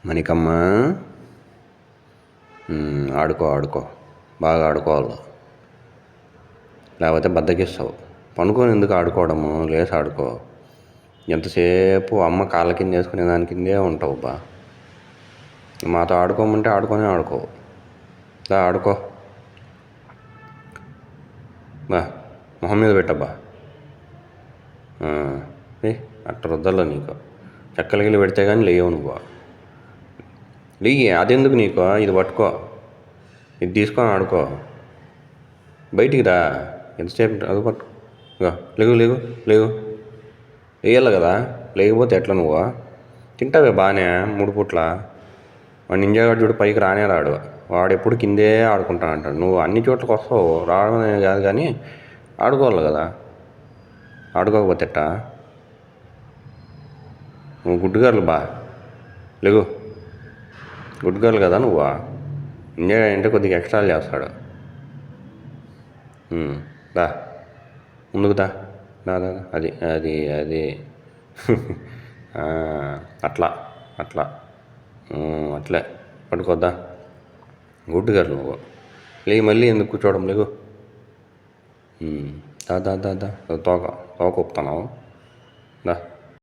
మణికమ్మ, ఆడుకో ఆడుకో, బాగా ఆడుకోవాలి, లేకపోతే బద్దకిస్తావు. పనుకొని ఎందుకు ఆడుకోవడము, లేసి ఆడుకో. ఎంతసేపు అమ్మ కాళ్ళ కింద వేసుకునే దాని కిందే ఉంటావు బా. మాతో ఆడుకోమంటే ఆడుకో. ఆడుకో బా, మొహం మీద పెట్టబ్బా. అట్ట రుద్దల్లో నీకు చెక్కలగిల్లి పెడితే కానీ లేవు నువ్వు. లేయి, అదెందుకు నీకు, ఇది పట్టుకో, ఇది తీసుకొని ఆడుకో. బయటికి రా, ఎంతసేపు అది పట్టు. లేగు లేగు లేగు, వేయాలి కదా, లేకపోతే ఎట్లా నువ్వు తింటావే బాగానే 3 పూట్ల. వాడు నింజాగాడు చూడు పైకి రానే రాడు, వాడు ఎప్పుడు కిందే ఆడుకుంటా అంటాడు. నువ్వు అన్ని చోట్లకి వస్తావు, రావడం కాదు కానీ ఆడుకోవాలి కదా. ఆడుకోకపోతే ఎట్టా? నువ్వు గుడ్ గర్ల్ బా, లేగు, గుడ్ గర్ల్ కదా నువ్వు. ఎంజాయ్ అంటే కొద్దిగా ఎక్స్ట్రాలు చేస్తాడు. దా, ముందుకు దా, అది అది అది అట్లా అట్లా అట్లే పట్టుకోద్దా. గుడ్ గర్ల్ నువ్వు. లేవు, మళ్ళీ ఎందుకు కూర్చోవడం, లేగు. దా దా దా దా, తోక ఊపుతున్నావు, దా.